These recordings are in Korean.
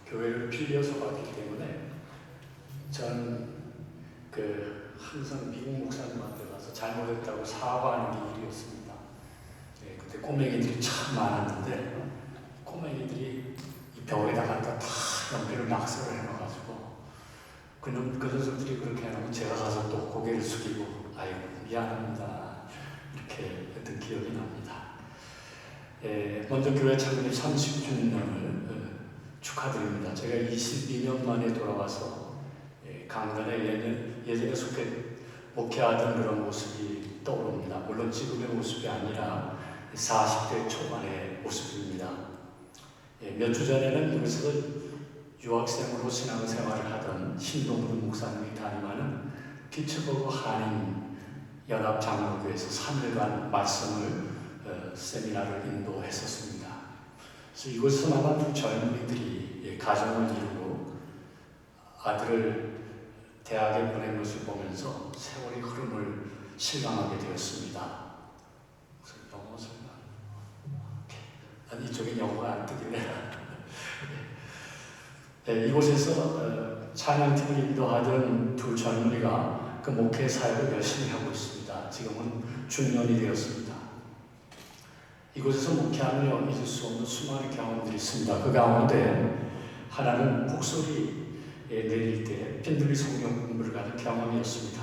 교회를 빌려서 갔기 때문에 저는 항상 미국 목사님한테 가서 잘못했다고 사과하는 게 일이었습니다. 그때 꼬맹이들이 참 많았는데 꼬맹이들이 이 벽에다 갖다 다 연필을 낙서를 해놔가지고 그 녀석들이 그렇게 해놓으면 제가 가서 또 고개를 숙이고 아이고 미안합니다 이렇게 했던 기억이 납니다. 먼저 교회 창립 30주년을 축하드립니다. 제가 22년 만에 돌아와서 강단에 예전에 목회하던 그런 모습이 떠오릅니다. 물론 지금의 모습이 아니라 40대 초반의 모습입니다. 몇 주 전에는 여기서 유학생으로 신앙생활을 하던 신동훈 목사님이 담임하는 피츠버그 한인 연합 장로교에서 3일간 말씀을 세미나를 인도했었습니다. 그래서 이곳에서 만난 두 젊은이들이 가정을 이루고 아들을 대학에 보낸 것을 보면서 세월의 흐름을 실감하게 되었습니다. 영어 설명. 이쪽에 영어가 안 뜨길래. 이곳에서 찬양팀을 인도하던 두 젊은이가 그 목회 사역을 열심히 하고 있습니다. 지금은 중년이 되었습니다. 이곳에서 목회하며 잊을 수 없는 수많은 경험들이 있습니다. 그 가운데 하나는 북소리 내릴 때 핀들리 성경 공부를 하는 경험이었습니다.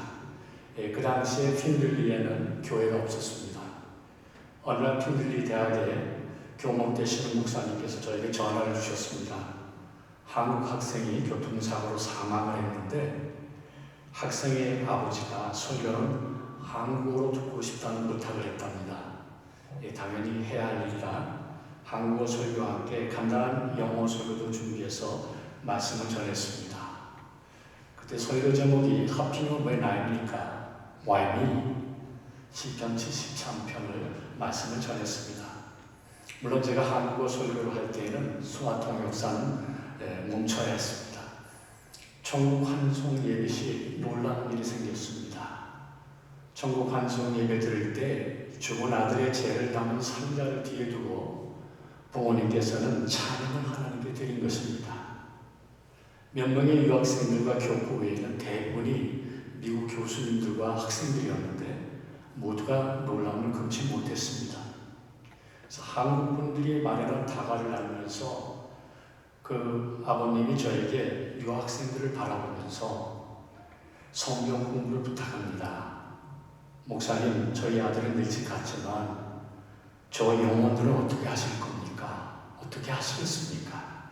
그 당시에 핀들리에는 교회가 없었습니다. 어느 날 핀들리 대학에 교목 되시는 목사님께서 저에게 전화를 주셨습니다. 한국 학생이 교통사고로 사망을 했는데 학생의 아버지가 설교는 한국어로 듣고 싶다는 부탁을 했답니다. 당연히 해야 할 일이라 한국어 설교와 함께 간단한 영어 설교도 준비해서 말씀을 전했습니다. 그때 설교 제목이 하필이면 왜 나입니까? Why me? 시편 73편을 말씀을 전했습니다. 물론 제가 한국어 설교를 할 때에는 수화통역사는 멈춰야 했습니다. 천국 환송 예배 시 놀라운 일이 생겼습니다. 천국 환송 예배 드릴 때 죽은 아들의 죄를 담은 상자를 뒤에 두고 부모님께서는 찬양을 하나님께 드린 것입니다. 몇 명의 유학생들과 교포 외에는 대부분이 미국 교수님들과 학생들이었는데 모두가 놀라움을 금치 못했습니다. 그래서 한국 분들이 마련한 다가를 나누면서 그 아버님이 저에게 유학생들을 바라보면서 성경 공부를 부탁합니다. 목사님, 저희 아들은 일찍 갔지만 저 영혼들은 어떻게 하실 겁니까? 어떻게 하시겠습니까?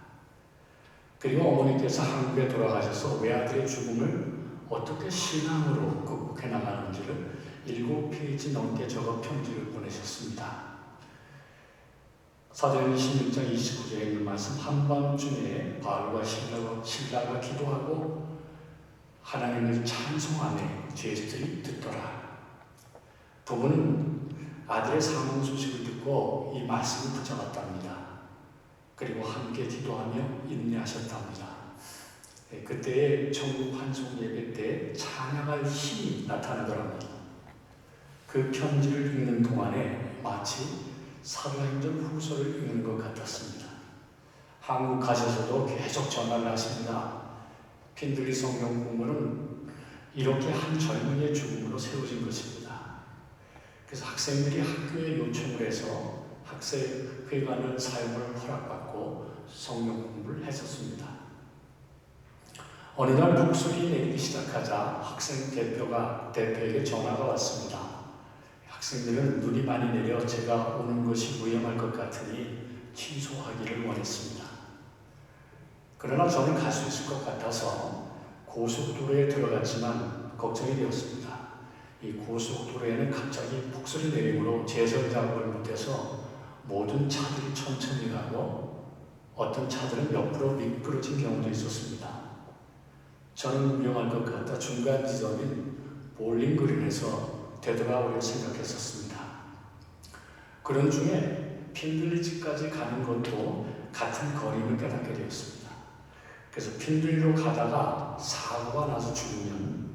그리고 어머니께서 한국에 돌아가셔서 외아들의 죽음을 어떻게 신앙으로 극복해 나가는지를 7페이지 넘게 적어 편지를 보내셨습니다. 사도행전 16장 29절에 있는 말씀, 한밤중에 바울과 실라가 기도하고 하나님을 찬송하며 제자들이 듣더라. 부부는 아들의 사망 소식을 듣고 이 말씀을 붙잡았답니다. 그리고 함께 기도하며 인내하셨답니다. 그때의 천국 환송 예배 때 찬양할 힘이 나타나더랍니다. 그 편지를 읽는 동안에 마치 사도행전 후서를 읽는 것 같았습니다. 한국 가셔서도 계속 전화를 하십니다. 핀들리 성경 공부는 이렇게 한 젊은이의 죽음으로 세워진 것입니다. 그래서 학생들이 학교에 요청을 해서 학생회관을 사용을 허락받고 성경 공부를 했었습니다. 어느 날 북소리 내리기 시작하자 학생 대표에게 전화가 왔습니다. 학생들은 눈이 많이 내려 제가 오는 것이 위험할 것 같으니 취소하기를 원했습니다. 그러나 저는 갈 수 있을 것 같아서 고속도로에 들어갔지만 걱정이 되었습니다. 이 고속도로에는 갑자기 북소리 내림으로 제설 작업을 못해서 모든 차들이 천천히 가고 어떤 차들은 옆으로 미끄러진 경우도 있었습니다. 저는 위험할 것 같아 중간 지점인 볼링그린에서 되돌아오려 생각했었습니다. 그런 중에 핀들리지까지 가는 것도 같은 거리를 깨닫게 되었습니다. 그래서 핀들리로 가다가 사고가 나서 죽으면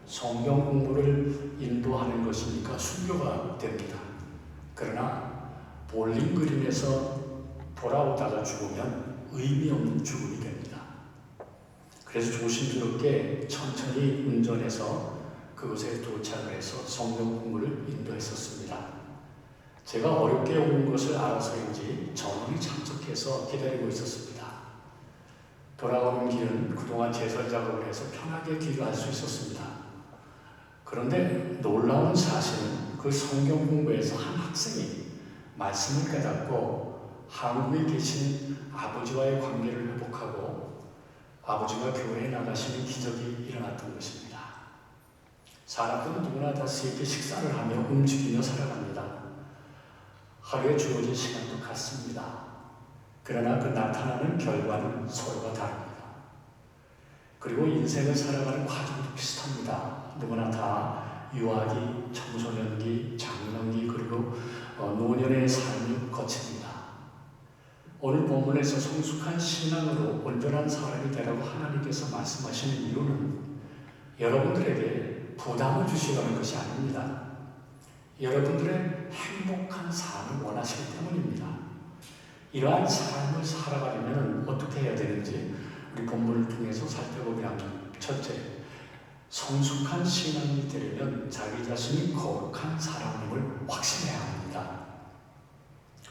성경 공부를 인도하는 것이니까 순교가 됩니다. 그러나 볼링그린에서 돌아오다가 죽으면 의미 없는 죽음이 됩니다. 그래서 조심스럽게 천천히 운전해서 그곳에 도착을 해서 성경 공부를 인도했었습니다. 제가 어렵게 온 것을 알아서인지 전원이 참석해서 기다리고 있었습니다. 돌아오는 길은 그동안 제설 작업을 해서 편하게 귀가할 수 있었습니다. 그런데 놀라운 사실은 그 성경 공부에서 한 학생이 말씀을 깨닫고 한국에 계신 아버지와의 관계를 회복하고 아버지가 교회에 나가시는 기적이 일어났던 것입니다. 사람들은 누구나 다 쉽게 식사를 하며 움직이며 살아갑니다. 하루에 주어진 시간도 같습니다. 그러나 그 나타나는 결과는 서로가 다릅니다. 그리고 인생을 살아가는 과정도 비슷합니다. 누구나 다 유아기, 청소년기, 장년기 그리고 노년의 삶을 거칩니다. 오늘 본문에서 성숙한 신앙으로 온전한 사람이 되라고 하나님께서 말씀하시는 이유는 여러분들에게 부담을 주시려는 것이 아닙니다. 여러분들의 행복한 삶을 원하시기 때문입니다. 이러한 삶을 살아가려면 어떻게 해야 되는지 우리 본문을 통해서 살펴보면 첫째, 성숙한 신앙이 되려면 자기 자신이 거룩한 사람임을 확신해야 합니다.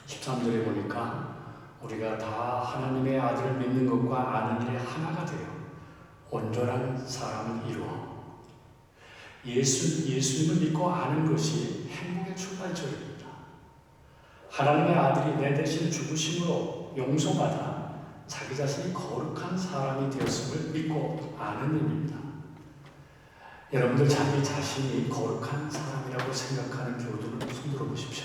13절에 보니까 우리가 다 하나님의 아들을 믿는 것과 아는 일에 하나가 되어 온전한 사람을 이루어 예수님을 믿고 아는 것이 행복의 출발점입니다. 하나님의 아들이 내 대신 죽으심으로 용서받아 자기 자신이 거룩한 사람이 되었음을 믿고 아는 일입니다. 여러분들 자기 자신이 거룩한 사람이라고 생각하는 교우들은 손 들어보십시오.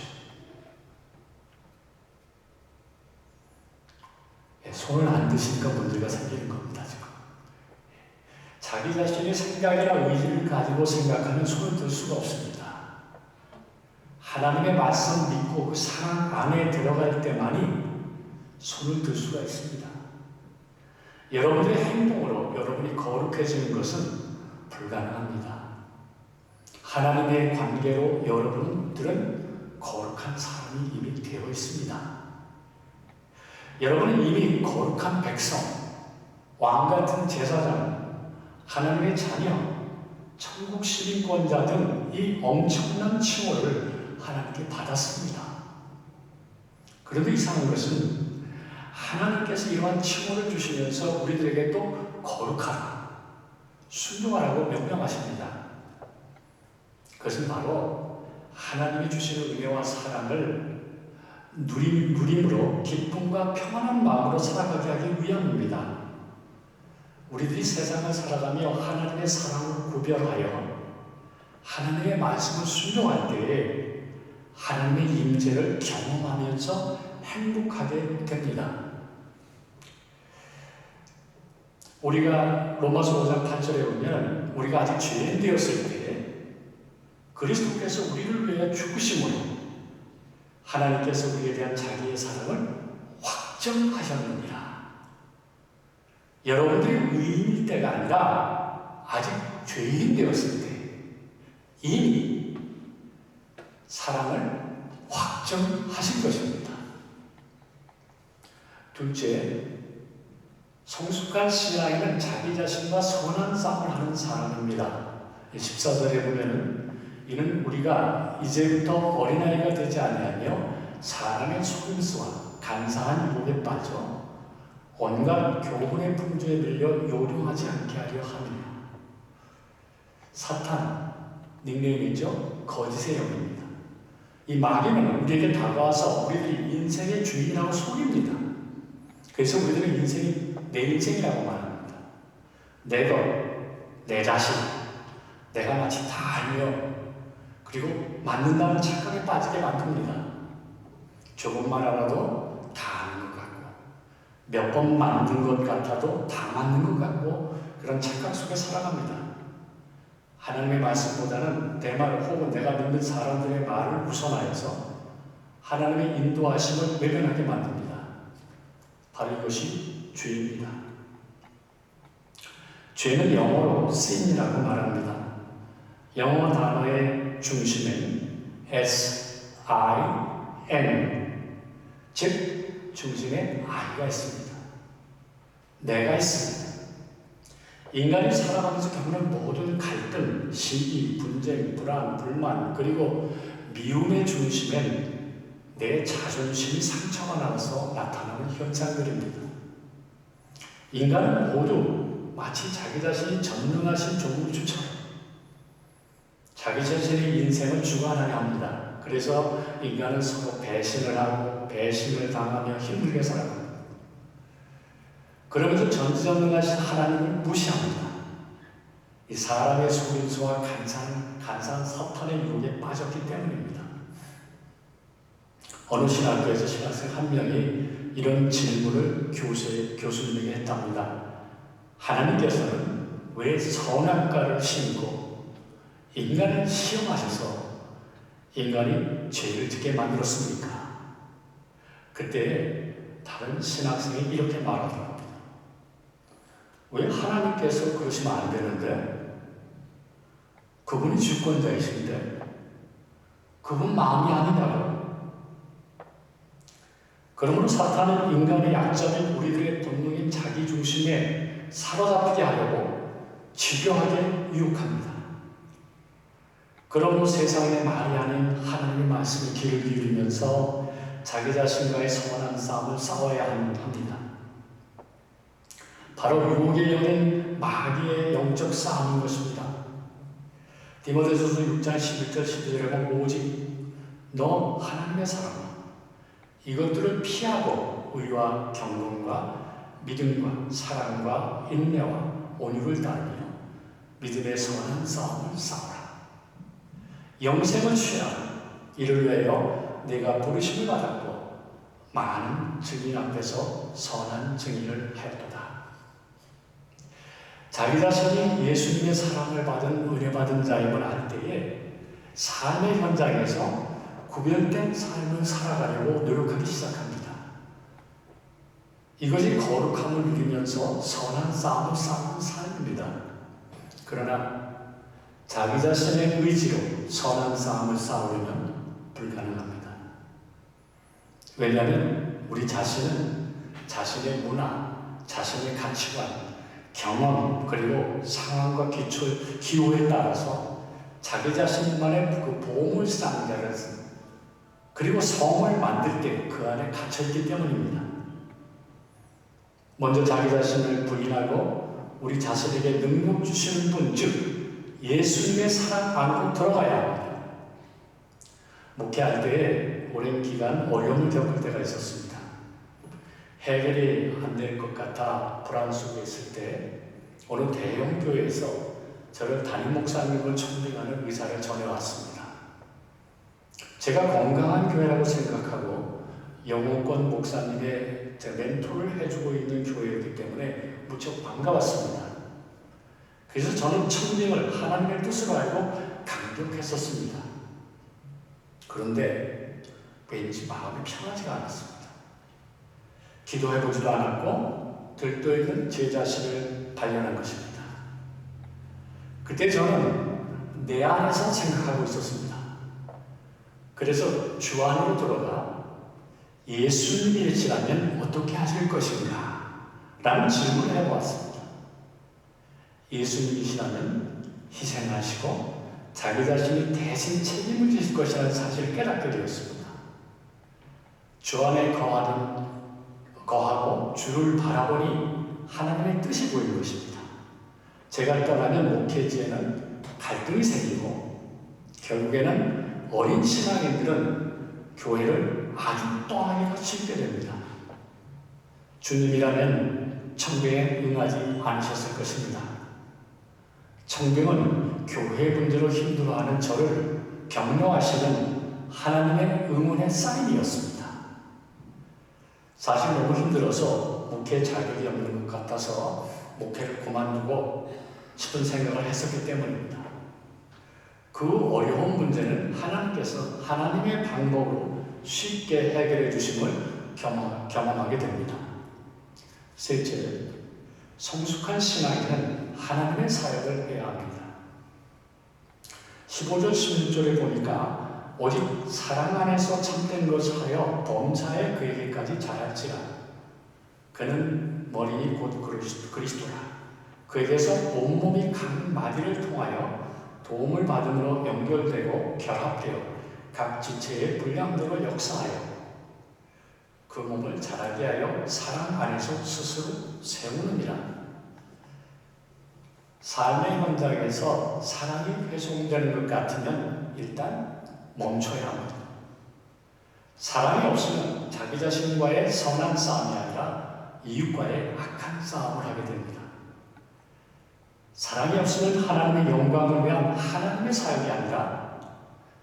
손을 안 드시니까 문제가 생기는 겁니다. 지금 자기 자신의 생각이나 의지를 가지고 생각하면 손을 들 수가 없습니다. 하나님의 말씀 믿고 그 사랑 안에 들어갈 때만이 손을 들 수가 있습니다. 여러분의 행동으로 여러분이 거룩해지는 것은 불가능합니다. 하나님의 관계로 여러분들은 거룩한 사람이 이미 되어 있습니다. 여러분은 이미 거룩한 백성, 왕같은 제사장, 하나님의 자녀, 천국 시민권자 등 이 엄청난 칭호를 하나님께 받았습니다. 그런데 이상한 것은 하나님께서 이러한 칭호를 주시면서 우리들에게 또 거룩하라, 순종하라고 명령하십니다. 그것은 바로 하나님이 주시는 은혜와 사랑을 누림으로 기쁨과 평안한 마음으로 살아가게 하기 위함입니다. 우리들이 세상을 살아가며 하나님의 사랑을 구별하여 하나님의 말씀을 순종할 때에 하나님의 임재를 경험하면서 행복하게 됩니다. 우리가 로마서 5장 8절에 보면 우리가 아직 죄인 되었을 때 그리스도께서 우리를 위해 죽으심으로 하나님께서 우리에 대한 자기의 사랑을 확정하셨느니라. 여러분들이 의인일 때가 아니라 아직 죄인 되었을 때 이미 사랑을 확정하신 것입니다. 둘째, 성숙한 신앙인은 자기 자신과 선한 싸움을 하는 사람입니다. 14절에 보면은 이는 우리가 이제부터 어린아이가 되지 아니하며 사람의 속임수와 간사한 유혹에 빠져 온갖 교훈의 풍조에 밀려 요령하지 않게 하려 함이라. 사탄, 닉네임이죠. 거짓의 영입니다. 이 마귀는 우리에게 다가와서 우리들이 인생의 주인이라고 속입니다. 그래서 우리들은 인생이 내 인생이라고 말합니다. 내 것, 내 자신, 내가 마치 다 알며 그리고 맞는다는 착각에 빠지게 만듭니다. 조금만 알아도 다 아는 것 같고 몇 번 만든 것 같아도 다 맞는 것 같고 그런 착각 속에 살아갑니다. 하나님의 말씀보다는 내 말 혹은 내가 믿는 사람들의 말을 우선하여서 하나님의 인도하심을 외면하게 만듭니다. 바로 이것이 죄입니다. 죄는 영어로 sin이라고 말합니다. 영어 단어의 중심에는 S-I-N, 즉 중심에 I가 있습니다. 내가 있습니다. 인간이 살아가면서 겪는 모든 갈등, 시기, 분쟁, 불안, 불만, 그리고 미움의 중심엔 내 자존심이 상처가 나서 나타나는 현상들입니다. 인간은 모두 마치 자기 자신이 전능하신 조물주처럼 자기 자신의 인생을 주관하려 합니다. 그래서 인간은 서로 배신을 하고 배신을 당하며 힘들게 살아갑니다. 그러면서 전지전능하신 하나님을 무시합니다. 이 사람의 속임수와 간사한 사탄의 유혹에 빠졌기 때문입니다. 어느 신학교에서 신학생 한 명이 이런 질문을 교수님에게 했답니다. 하나님께서는 왜 선악과를 심고 인간을 시험하셔서 인간이 죄를 짓게 만들었습니까? 그때 다른 신학생이 이렇게 말하더랍니다. 왜 하나님께서 그러시면 안 되는데? 그분이 주권자이신데 그분 마음이 아니다고. 그러므로 사탄은 인간의 약점인 우리들의 본능인 자기중심에 사로잡히게 하려고 집요하게 유혹합니다. 그러므로 세상의 말이 아닌 하나님의 말씀에 귀를 기울이면서 자기 자신과의 선한 싸움을 싸워야 합니다. 바로 유혹에 여는 마귀의 영적 싸움인 것입니다. 디모데전서 6장 11절 12절에 보면 오직 너 하나님의 사람아 이것들을 피하고 의와 경건과 믿음과 사랑과 인내와 온유를 따르며 믿음의 선한 싸움을 싸우라. 영생을 취하라. 이를 위하여 내가 부르심을 받았고 많은 증인 앞에서 선한 증인을 하였도다. 자기 자신이 예수님의 사랑을 받은 은혜 받은 자임을 알 때에 삶의 현장에서 구별된 삶을 살아가려고 노력하기 시작합니다. 이것이 거룩함을 누리면서 선한 싸움을 싸우는 삶입니다. 그러나 자기 자신의 의지로 선한 싸움을 싸우려면 불가능합니다. 왜냐하면 우리 자신은 자신의 문화, 자신의 가치관, 경험, 그리고 상황과 기호에 따라서 자기 자신만의 그 보물상자를 그리고 성을 만들 때 그 안에 갇혀있기 때문입니다. 먼저 자기 자신을 부인하고 우리 자신에게 능력 주시는 분, 즉 예수님의 사랑 안으로 들어가야 합니다. 목회할 때에 오랜 기간 어려움을 겪을 때가 있었습니다. 해결이 안 될 것 같아 불안 속에 있을 때 어느 대형 교회에서 저를 담임 목사님을 청빙하는 의사를 전해왔습니다. 제가 건강한 교회라고 생각하고 영어권 목사님의 멘토를 해주고 있는 교회이기 때문에 무척 반가웠습니다. 그래서 저는 청빙을 하나님의 뜻으로 알고 감격했었습니다. 그런데 왠지 마음이 편하지가 않았습니다. 기도해보지도 않았고 들떠있는 제 자신을 발견한 것입니다. 그때 저는 내 안에서 생각하고 있었습니다. 그래서 주 안으로 들어가 예수님이시라면 어떻게 하실 것인가? 라는 질문을 해보았습니다. 예수님이시라면 희생하시고 자기 자신이 대신 책임을 지실 것이라는 사실을 깨닫게 되었습니다. 주 안에 거하고 주를 바라보니 하나님의 뜻이 보이는 것입니다. 제가 떠나면 목회지에는 갈등이 생기고 결국에는 어린 신앙인들은 교회를 아주 떠나기가 쉽게 됩니다. 주님이라면 청빙에 응하지 않으셨을 것입니다. 청빙은 교회 문제로 힘들어하는 저를 격려하시는 하나님의 응원의 사인이었습니다. 사실 너무 힘들어서 목회 자격이 없는 것 같아서 목회를 그만두고 싶은 생각을 했었기 때문입니다. 그 어려운 문제는 하나님께서 하나님의 방법으로 쉽게 해결해 주심을 경험하게 됩니다. 셋째, 성숙한 신앙인은 하나님의 사역을 해야 합니다. 15절 16절에 보니까 오직 사랑 안에서 참된 것을 하여 범사에 그에게까지 자랄지라 그는 머리니 곧 그리스도라. 그에게서 온몸이 각 마디를 통하여 도움을 받음으로 연결되고 결합되어 각 지체의 분량대로 역사하여 그 몸을 자라게 하여 사랑 안에서 스스로 세우느니라. 삶의 현장에서 사랑이 회송되는 것 같으면 일단 멈춰야 합니다. 사랑이 없으면 자기 자신과의 선한 싸움이 아니라 이웃과의 악한 싸움을 하게 됩니다. 사랑이 없으면 하나님의 영광을 위한 하나님의 사역이 아니라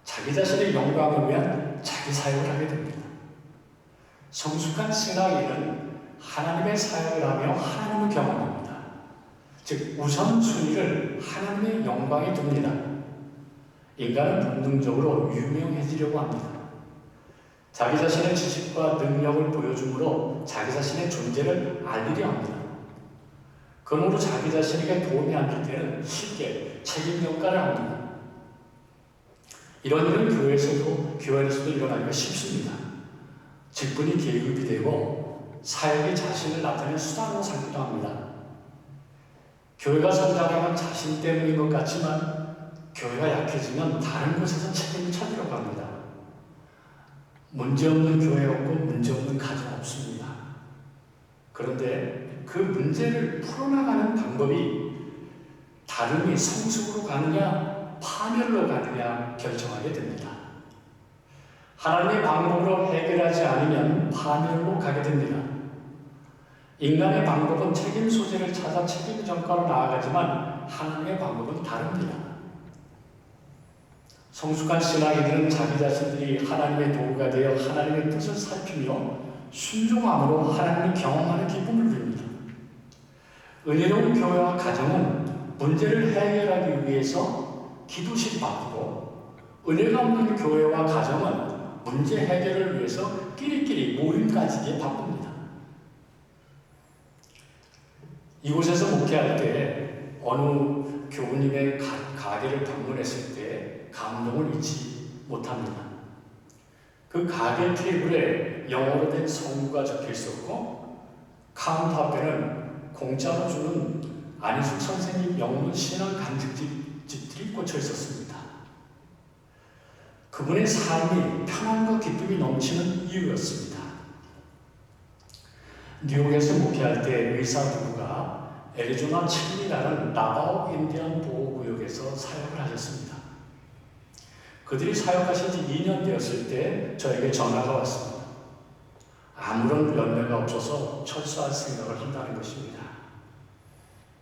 자기 자신의 영광을 위한 자기 사역을 하게 됩니다. 성숙한 신앙인은 하나님의 사역을 하며 하나님을 경험합니다. 즉 우선순위를 하나님의 영광에 둡니다. 인간은 본능적으로 유명해지려고 합니다. 자기 자신의 지식과 능력을 보여줌으로 자기 자신의 존재를 알리려 합니다. 그러므로 자기 자신에게 도움이 안 될 때는 쉽게 책임 전가를 합니다. 이런 일은 교회에서도 일어나기가 쉽습니다. 직분이 계급이 되고 사역이 자신을 나타내는 수단으로 삼기도 합니다. 교회가 성장하면 자신 때문인 것 같지만 교회가 약해지면 다른 곳에서 책임을 찾으려고 합니다. 문제없는 교회 없고 문제없는 가정 없습니다. 그런데 그 문제를 풀어나가는 방법이 다름이 성숙으로 가느냐 파멸로 가느냐 결정하게 됩니다. 하나님의 방법으로 해결하지 않으면 파멸로 가게 됩니다. 인간의 방법은 책임 소재를 찾아 책임 전가로 나아가지만 하나님의 방법은 다릅니다. 성숙한 신앙인들은 자기 자신들이 하나님의 도구가 되어 하나님의 뜻을 살피며 순종함으로 하나님을 경험하는 기쁨을 누립니다. 은혜로운 교회와 가정은 문제를 해결하기 위해서 기도실 바꾸고 은혜가 없는 교회와 가정은 문제 해결을 위해서 끼리끼리 모임 가지기에 바쁩니다. 이곳에서 목회할 때 어느 교우님의 가게를 방문했을 때 감동을 잊지 못합니다. 그 가게 테이블에 영어로 된 성구가 적혀 있었고 카운터 앞에는 공짜로 주는 안희숙 선생님 영문 신앙 간증집들이 꽂혀 있었습니다. 그분의 삶이 평안과 기쁨이 넘치는 이유였습니다. 뉴욕에서 목회할 때 의사 부부가 애리조나 칠리라는 나바오 인디안 보호구역에서 사역을 하셨습니다. 그들이 사역하신 지 2년 되었을 때 저에게 전화가 왔습니다. 아무런 열매가 없어서 철수할 생각을 한다는 것입니다.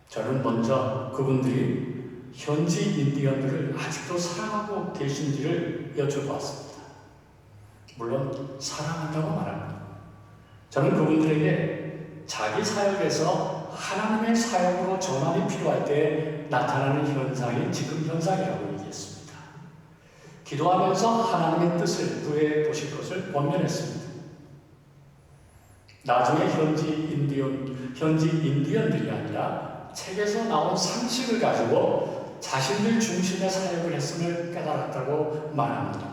저는 먼저 그분들이 현지 인디언들을 아직도 사랑하고 계신지를 여쭤보았습니다. 물론 사랑한다고 말합니다. 저는 그분들에게 자기 사역에서 하나님의 사역으로 전환이 필요할 때 나타나는 현상이 지금 현상이라고 얘기했습니다. 기도하면서 하나님의 뜻을 구해 보실 것을 권면했습니다. 나중에 현지 인디언들이 아니라 책에서 나온 상식을 가지고 자신들 중심의 사역을 했음을 깨달았다고 말합니다.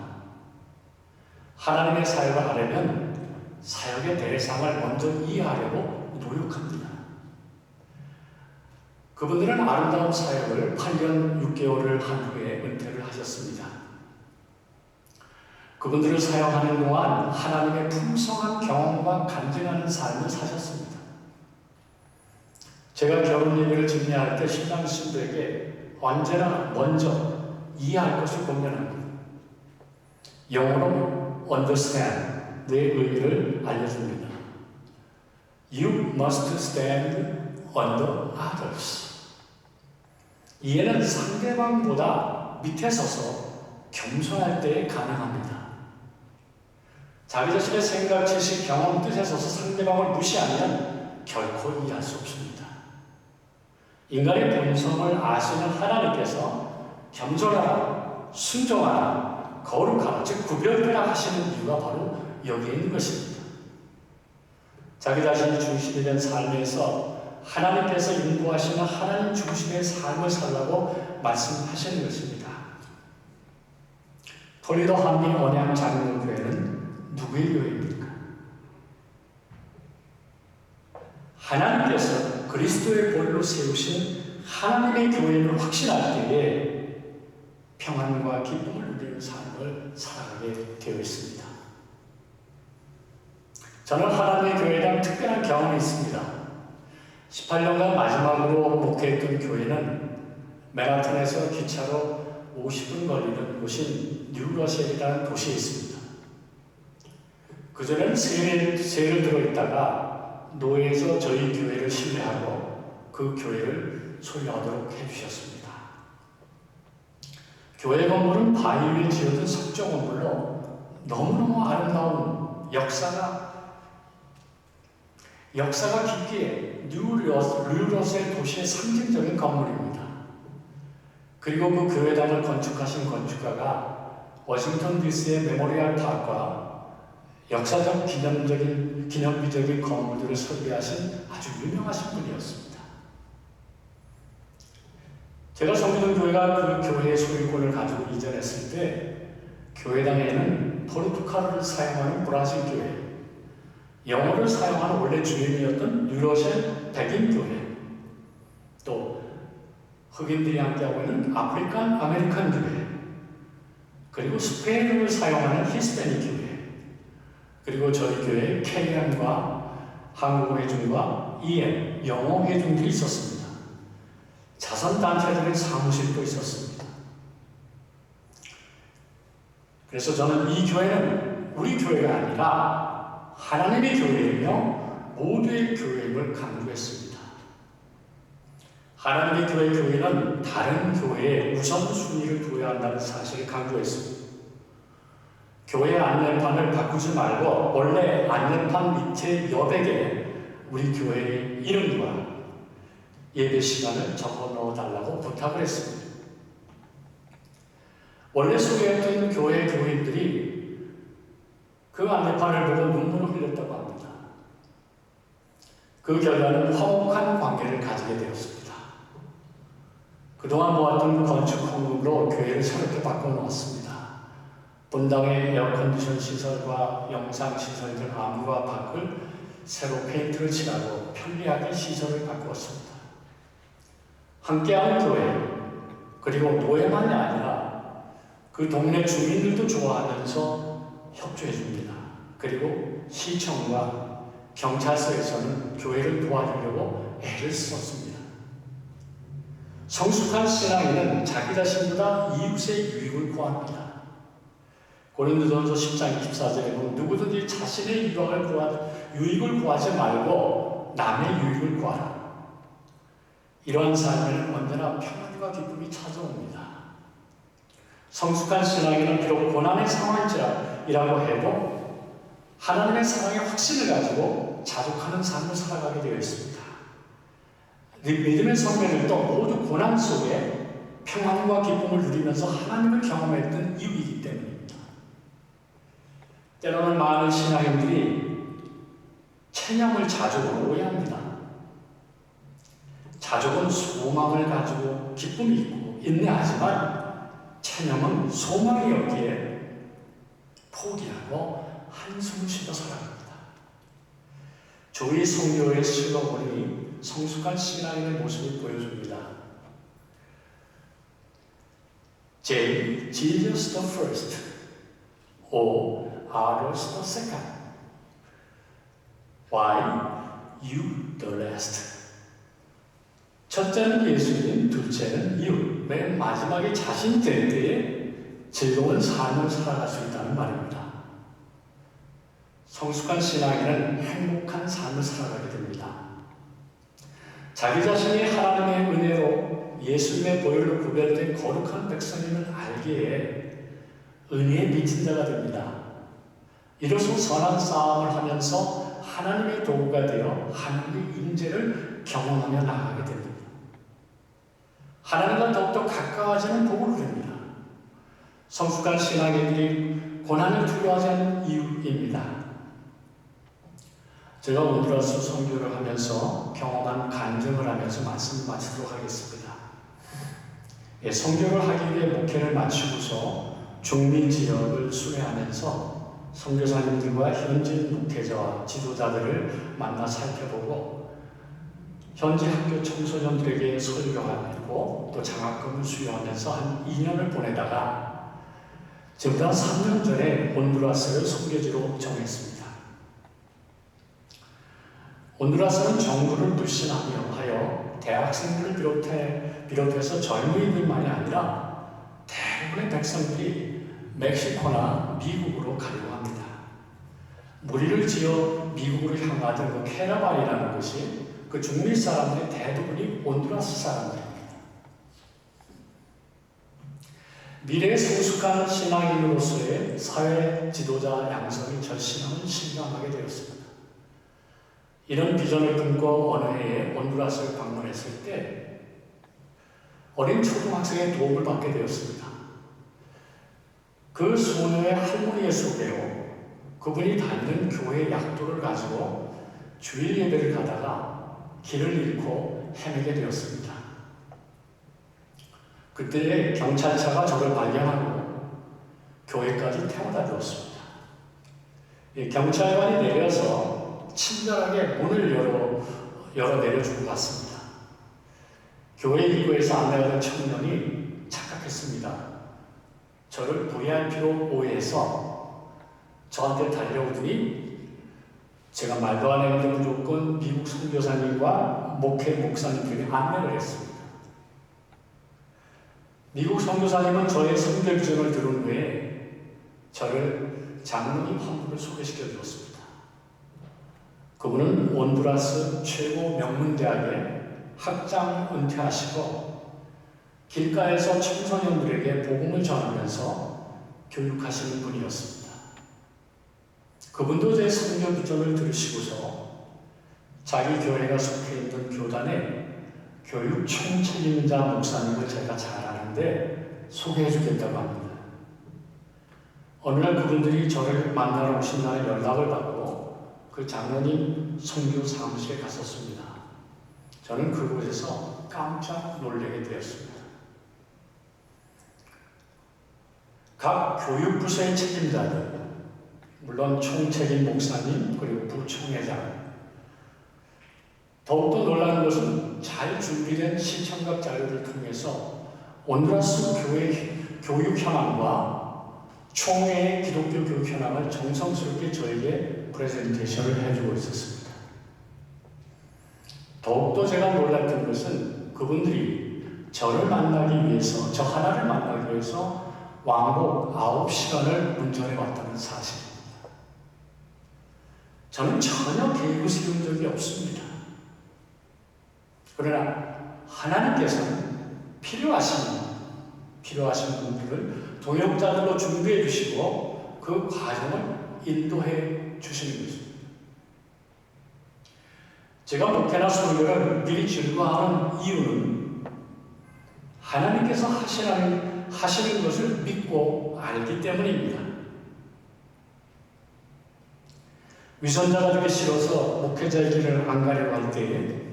하나님의 사역을 하려면 사역의 대상을 먼저 이해하려고 노력합니다. 그분들은 아름다운 사역을 8년 6개월을 한 후에 은퇴를 하셨습니다. 그분들을 사역하는 동안 하나님의 풍성한 경험과 간증하는 삶을 사셨습니다. 제가 결혼 예배를 집례할 때 신랑 신부에게 언제나 먼저 이해할 것을 권면합니다. 영어로 understand, 내 의미를 알려줍니다. You must stand under others. 이해는 상대방보다 밑에 서서 겸손할 때 가능합니다. 자기 자신의 생각, 지식, 경험, 뜻에 서서 상대방을 무시하면 결코 이해할 수 없습니다. 인간의 본성을 아시는 하나님께서 겸손하라, 순종하라, 거룩하라, 즉 구별되라 하시는 이유가 바로 여기에 있는 것입니다. 자기 자신이 중심이 된 삶에서 하나님께서 인도하시는 하나님 중심의 삶을 살라고 말씀하시는 것입니다. 톨리도 한미 언양 장로교회는 누구의 교회입니까? 하나님께서 그리스도의 보혈로 세우신 하나님의 교회를 확신할 때에 평안과 기쁨을 누리는 삶을 살아가게 되어 있습니다. 저는 하나님의 교회에 대한 특별한 경험이 있습니다. 18년간 마지막으로 목회했던 교회는 맨하탄에서 기차로 50분 걸리는 곳인 뉴러셀이라는 도시에 있습니다. 그전에는 세를 들어있다가 노예에서 저희 교회를 신뢰하고 그 교회를 소유하도록 해주셨습니다. 교회 건물은 바위 위에 지어진 석조 건물로 너무너무 아름다운 역사가 깊기에 뉴러셀 도시의 상징적인 건물입니다. 그리고 그 교회당을 건축하신 건축가가 워싱턴 DC의 메모리얼 파크와 역사적 기념비적인 건물들을 설계하신 아주 유명하신 분이었습니다. 제가 섬기던 교회가 그 교회의 소유권을 가지고 이전했을 때 교회당에는 포르투갈어를 사용하는 브라질 교회, 영어를 사용하는 원래 주인이었던 뉴러셀 백인 교회, 또 흑인들이 함께하고 있는 아프리칸 아메리칸 교회, 그리고 스페인어를 사용하는 히스패닉 교회, 그리고 저희 교회에 KM과 한국어 회중과 EM, 영어 회중들이 있었습니다. 자선단체들의 사무실도 있었습니다. 그래서 저는 이 교회는 우리 교회가 아니라 하나님의 교회이며 모두의 교회임을 강조했습니다. 하나님의 교회는 다른 교회에 우선순위를 두어야 한다는 사실을 강조했습니다. 교회 안내판을 바꾸지 말고 원래 안내판 밑에 여백에 우리 교회의 이름과 예배 시간을 적어 넣어달라고 부탁을 했습니다. 원래 소개했던 교회 교인들이 그 안내판을 보고 눈물을 흘렸다고 합니다. 그 결과는 화목한 관계를 가지게 되었습니다. 그동안 모았던 건축 헌금으로 교회를 새롭게 바꿔놓았습니다. 분당의 에어컨디션 시설과 영상시설들 안과 밖을 새로 페인트를 칠하고 편리하게 시설을 바꾸었습니다. 함께하는 교회, 그리고 노예만이 아니라 그 동네 주민들도 좋아하면서 협조해 줍니다. 그리고 시청과 경찰서에서는 교회를 도와주려고 애를 썼습니다. 성숙한 신앙인은 자기 자신보다 이웃의 유익을 구합니다. 고린도전서 10장 24절에 보면 누구든지 자신의 유익을 구하지 말고 남의 유익을 구하라. 이러한 삶에는 언제나 평안과 기쁨이 찾아옵니다. 성숙한 신앙인은 비록 고난의 상황이라고 해도 하나님의 사랑의 확신을 가지고 자족하는 삶을 살아가게 되어 있습니다. 믿음의 성도들도 모두 고난 속에 평안과 기쁨을 누리면서 하나님을 경험했던 이유이기 때문입니다. 때로는 많은 신앙인들이 체념을 자족으로 오해합니다. 자족은 소망을 가지고 기쁨이 있고 인내하지만 체념은 소망이 없기에 포기하고 한숨을 쉬며 살아갑니다. 조이 성교의 슬로건이 성숙한 신앙인의 모습을 보여줍니다. J. Jesus the first, O. Others the second, Y. You the last. 첫째는 예수님, 둘째는 이웃, 맨 마지막에 자신 될 때에 즐거운 삶을 살아갈 수 있다는 말입니다. 성숙한 신앙인은 행복한 삶을 살아가게 됩니다. 자기 자신이 하나님의 은혜로 예수님의 보혈로 구별된 거룩한 백성임을 알기에 은혜에 미친 자가 됩니다. 이로써 선한 싸움을 하면서 하나님의 도구가 되어 하나님의 임재를 경험하며 나아가게 됩니다. 하나님과 더욱더 가까워지는 복을 누립니다. 성숙한 신앙인들이 고난을 두려워하지 않는 이유입니다. 제가 온두라스 선교를 하면서 경험한 간증을 하면서 말씀을 마치도록 하겠습니다. 선교를 하기 위해 목회를 마치고서 중미 지역을 순회하면서 선교사님들과 현지 목회자와 지도자들을 만나 살펴보고 현지 학교 청소년들에게 설교하고 또 장학금을 수여하면서 한 2년을 보내다가 지금부터 3년 전에 온두라스를 선교지로 정했습니다. 온두라스는 정부를 불신하여 대학생들을 비롯해서 젊은이들만이 아니라 대부분의 백성들이 멕시코나 미국으로 가려고 합니다. 무리를 지어 미국으로 향하던 그 캐나반이라는 곳이 그 중미 사람들의 대부분이 온두라스 사람들입니다. 미래의 성숙한 신앙인으로서의 사회 지도자 양성이 절실함을 실감하게 되었습니다. 이런 비전을 품고 어느 해에 온두라스를 방문했을 때 어린 초등학생의 도움을 받게 되었습니다. 그 소녀의 할머니의 소개로 그분이 다니는 교회 약도를 가지고 주일 예배를 가다가 길을 잃고 헤매게 되었습니다. 그때 경찰차가 저를 발견하고 교회까지 태워다 주었습니다. 경찰관이 내려서 친절하게 문을 열어 내려주고 갔습니다. 교회 입구에서 안내하던 청년이 착각했습니다. 저를 VIP로 오해해서 저한테 달려오더니 제가 말도 안 했는데 무조건 미국 선교사님과 목회 목사님들에게 안내를 했습니다. 미국 선교사님은 저의 선교 비전을 들은 후에 저를 장로님 한 분을 소개시켜 주었습니다. 그분은 온두라스 최고 명문대학에 학장 은퇴하시고 길가에서 청소년들에게 복음을 전하면서 교육하시는 분이었습니다. 그분도 제 선교 비전을 들으시고서 자기 교회가 속해 있는 교단에 교육 총책임자 목사님을 제가 잘 아는데 소개해 주겠다고 합니다. 어느 날 그분들이 저를 만나러 오신 날 연락을 받고 그 장로님 선교 사무실에 갔었습니다. 저는 그곳에서 깜짝 놀라게 되었습니다. 각 교육부서의 책임자들, 물론 총책임 목사님 그리고 부총회장, 더욱더 놀라는 것은 잘 준비된 시청각 자료를 통해서 온두라스 교회 교육 현황과 총회의 기독교 교육 현황을 정성스럽게 저에게 프레젠테이션을 해주고 있었습니다. 더욱더 제가 놀랐던 것은 그분들이 저를 만나기 위해서, 저 하나를 만나기 위해서 왕복 9시간을 운전해 왔다는 사실입니다. 저는 전혀 계획을 세운 적이 없습니다. 그러나 하나님께서는 필요하신 분들을 동역자들로 준비해 주시고 그 과정을 인도해 주시는 것입니다. 제가 목회나 설교를 미리 즐거워하는 이유는 하나님께서 하시는 것을 믿고 알기 때문입니다. 위선자가 되기 싫어서 목회자의 길을 안 가려고 할 때에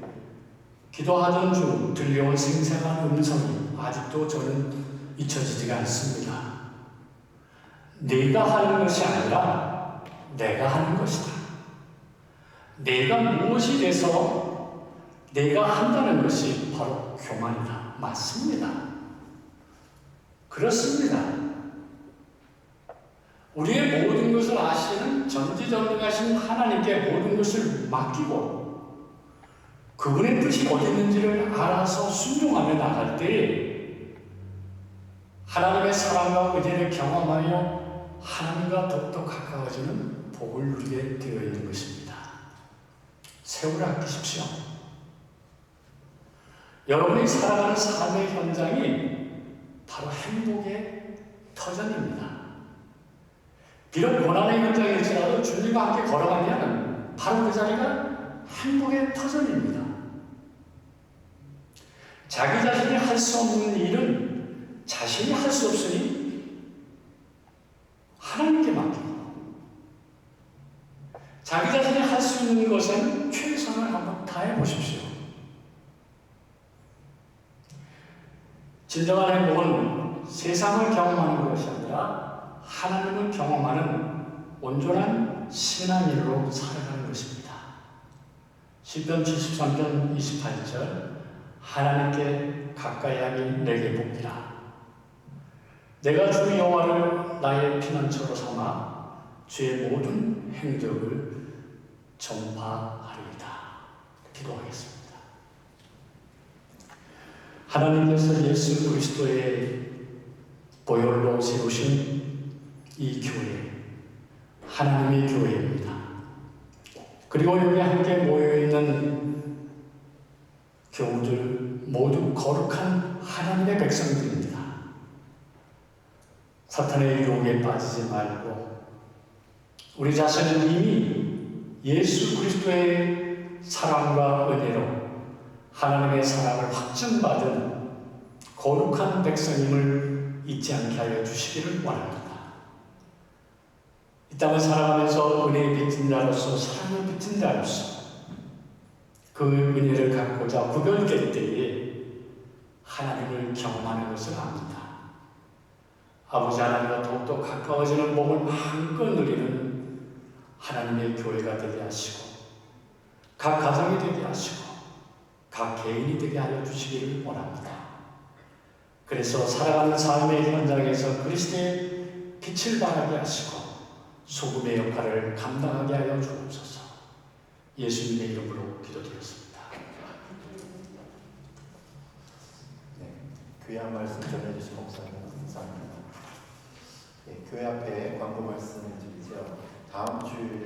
기도하던 중 들려온 생생한 음성이 아직도 저는 잊혀지지가 않습니다. 네가 하는 것이 아니라 내가 하는 것이다. 내가 무엇이 돼서 내가 한다는 것이 바로 교만이다. 맞습니다. 그렇습니다. 우리의 모든 것을 아시는 전지전능하신 하나님께 모든 것을 맡기고 그분의 뜻이 어디 있는지를 알아서 순종하며 나갈 때 하나님의 사랑과 의지를 경험하여 하나님과 더욱더 가까워지는 복을 누리게 되어 있는 것입니다. 세월을 아끼십시오. 여러분이 살아가는 삶의 현장이 바로 행복의 터전입니다. 비록 고난의 현장일지라도 주님과 함께 걸어가면 바로 그 자리가 행복의 터전입니다. 자기 자신이 할 수 없는 일은 자신이 할 수 없으니 하나님께 맡기고 자기 자신이 할 수 있는 것은 최선을 한번 다해 보십시오. 진정한 행복은 세상을 경험하는 것이 아니라 하나님을 경험하는 온전한 신앙인으로 살아가는 것입니다. 시편 73편 28절 하나님께 가까이 하니 내게 복이라. 내가 주 여호와를 나의 피난처로 삼아 주의 모든 행적을 전파하리이다. 기도하겠습니다. 하나님께서 예수 그리스도의 보혈로 세우신 이 교회, 하나님의 교회입니다. 그리고 여기 함께 모여있는 교우들 모두 거룩한 하나님의 백성들입니다. 사탄의 유혹에 빠지지 말고 우리 자신은 이미 예수 그리스도의 사랑과 은혜로 하나님의 사랑을 확증받은 거룩한 백성임을 잊지 않게 하여 주시기를 원합니다. 이 땅을 살아가면서 은혜에 빚진 자로서 사랑에 빚진 자로서 그 은혜를 갖고자 구별될 때에 하나님을 경험하는 것을 압니다. 아버지 하나님과 더욱더 가까워지는 복을 마음껏 누리는 하나님의 교회가 되게 하시고 각 가정이 되게 하시고 각 개인이 되게 하여 주시기를 원합니다. 그래서 살아가는 삶의 현장에서 그리스도의 빛을 발하게 하시고 소금의 역할을 감당하게 하여 주옵소서. 예수님의 이름으로 기도드렸습니다. 네, 귀한 말씀 전해주신 목사님 감사합니다. 네, 교회 앞에 광고 말씀을 드리죠. 다음 주일에는